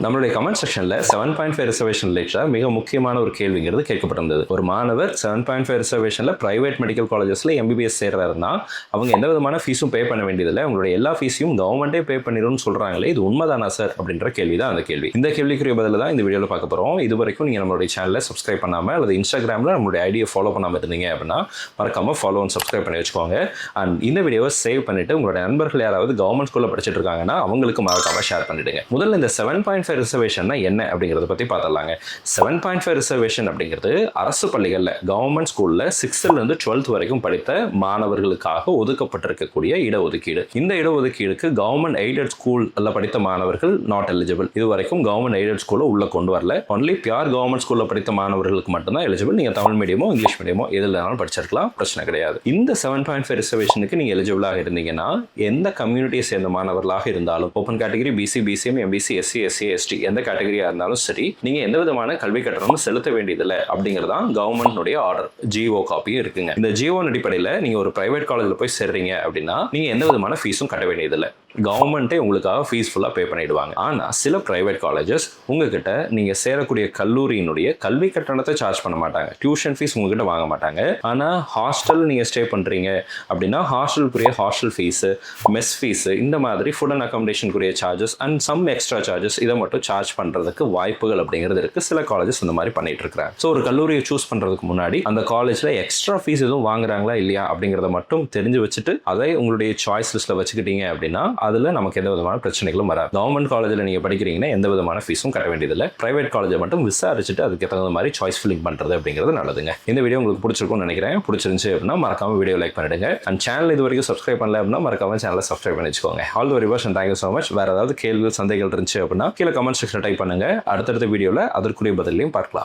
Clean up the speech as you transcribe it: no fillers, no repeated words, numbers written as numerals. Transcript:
நம்மளுடைய கமெண்ட் செக்ஷனில் 7.5 ரிசர்வேஷன் ரிலேட்டடாக மிக முக்கியமான ஒரு கேள்விங்கிறது கேட்கப்பட்டிருந்தது. ஒரு மாணவர் 7.5 ரிசர்வேஷனில் பிரைவேட் மெடிக்கல் காலேஜஸில் எம்பிபிஎஸ் சேர்றாருன்னா அவங்க எந்த விதமான ஃபீஸும் பே பண்ண வேண்டியதில்லை, அவங்களுடைய எல்லா ஃபீஸையும் கவர்மெண்ட்டே பே பண்ணிடும்னு சொல்கிறாங்களே, இது உண்மைதானா சார் அப்படின்ற கேள்வி தான் அந்த கேள்வி. இந்த கேள்விக்குரிய பதில் தான் இந்த வீடியோவில் பார்க்க போகிறோம். இது வரைக்கும் நீங்கள் நம்மளுடைய சேனலை சப்ஸ்கிரைப் பண்ணாமல் அல்லது இன்ஸ்டாகிராமில் நம்மளுடைய ஐடியை ஃபாலோ பண்ணாமல் இருந்தீங்க அப்படின்னா மறக்காமல் ஃபாலோ அண்ட் சப்ஸ்கிரைப் பண்ணி வச்சுக்கோங்க. அண்ட் இந்த வீடியோவை சேவ் பண்ணிவிட்டு உங்களுடைய நண்பர்கள் யாராவது கவர்மெண்ட் ஸ்கூலில் படிச்சுட்டு இருக்காங்கன்னா அவங்களுக்கு மறக்காமல் ஷேர் பண்ணிவிடுங்க. முதல்ல இந்த 7.5 ரிசர்வேஷன்னா என்ன அப்படிங்கிறத பற்றி பார்த்துடலாங்க. 7.5 ரிசர்வேஷன் அப்படிங்கிறது அரசு பள்ளிகளில் கவர்மெண்ட் ஸ்கூலில் 6th இருந்து 12th வரைக்கும் படித்த மாணவர்களுக்காக ஒதுக்கப்பட்டிருக்கக்கூடிய இடஒதுக்கீடு. இந்த இடஒதுக்கீடுக்கு கவர்மெண்ட் எய்டட் ஸ்கூல்ல படித்த மாணவர்கள் நாட் எலிஜிபிள். இது வரைக்கும் கவர்மெண்ட் எய்டட் ஸ்கூலை உள்ள கொண்டு வரல. ஒன்லி பியூர் கவர்மெண்ட் ஸ்கூலில் படித்த மாணவர்களுக்கு மட்டும்தான் எலிஜிபிள். நீங்கள் தமிழ் மீடியமோ இங்கிலீஷ் மீடியமோ எதில் வேணாலும் படிச்சிருக்கலாம், பிரச்சனை கிடையாது. இந்த 7.5 ரிசர்வேஷனுக்கு நீங்கள் எலிஜிபிளாக இருந்தீங்கன்னா எந்த கம்யூனிட்டியை சேர்ந்த மாணவர்களாக இருந்தாலும், open category, BC, BCM, MBC, SC, SC, ST எந்த கேட்டகரியா இருந்தாலும் சரி, நீங்க எந்த விதமான கல்வி கட்டணமும் செலுத்த வேண்டியதில்லை அப்படிங்கறதான் கவர்மெண்ட்டுடைய ஆர்டர். ஜிஓ காப்பியும் இருக்குங்க. இந்த ஜிஓ அடிப்படையில் நீங்க ஒரு பிரைவேட் காலேஜ்ல போய் சேர்றீங்க அப்படின்னா நீங்க எந்த விதமான ஃபீஸும் கட்ட வேண்டியதில்லை. கவர்மெண்ட்டே உங்களுக்காக ஃபீஸ் ஃபுல்லாக பே பண்ணிடுவாங்க. ஆனால் சில ப்ரைவேட் காலேஜஸ் உங்ககிட்ட நீங்கள் சேரக்கூடிய கல்லூரியினுடைய கல்வி கட்டணத்தை சார்ஜ் பண்ண மாட்டாங்க. டியூஷன் ஃபீஸ் உங்ககிட்ட வாங்க மாட்டாங்க. ஆனால் ஹாஸ்டல் நீங்கள் ஸ்டே பண்ணுறீங்க அப்படின்னா ஹாஸ்டலுக்குரிய ஹாஸ்டல் ஃபீஸு, மெஸ் ஃபீஸு, இந்த மாதிரி ஃபுட் அண்ட் அகாமடேஷனுக்குரிய charges and some extra charges இதை மட்டும் சார்ஜ் பண்ணுறதுக்கு வாய்ப்புகள் அப்படிங்கிறது இருக்குது. சில காலேஜஸ் இந்த மாதிரி பண்ணிட்டு இருக்கிறாங்க. ஸோ ஒரு கல்லூரியை சூஸ் பண்ணுறதுக்கு முன்னாடி அந்த காலேஜில் எக்ஸ்ட்ரா ஃபீஸ் எதுவும் வாங்குறாங்களா இல்லையா அப்படிங்கிறத மட்டும் தெரிஞ்சு வச்சுட்டு அதை உங்களுடைய சாய்ஸ் லிஸ்ட்டில் வச்சுக்கிட்டீங்க அப்படின்னா அதில் நமக்கு எந்த விதமான பிரச்சனைகளும் வராது. கவர்மெண்ட் காலேஜில் நீங்கள் படிக்கிறீங்கன்னா எந்த விதமான ஃபீஸும் கட்ட வேண்டியதில்லை. பிரைவேட் காலேஜை மட்டும் விசாரிச்சுட்டு அதுக்கு தகுந்த மாதிரி சாய்ஸ் ஃபில்லிங் பண்ணுறது அப்படிங்கிறது நல்லதுங்க. இந்த வீடியோ உங்களுக்கு பிடிச்சிருக்கும்னு நினைக்கிறேன். பிடிச்சிருந்துச்சு அப்படின்னா மறக்காம வீடியோ லைக் பண்ணிடுங்க. அண்ட் சேனல் இது வரைக்கும் சப்ஸ்கிரைப் பண்ணல அப்படின்னா மறக்காம சேனலை சப்ஸ்கிரைப் பண்ணி வச்சுக்கோங்க. All the very best and thank you so much. வேறு ஏதாவது கேள்விகள், சந்தேகங்கள் இருந்துச்சு அப்படின்னா கீழே கமெண்ட் செக்ஷன் டைப் பண்ணுங்க. அடுத்தடுத்த வீடியோவில் அதற்குரிய பதிலையும் பார்க்கலாம்.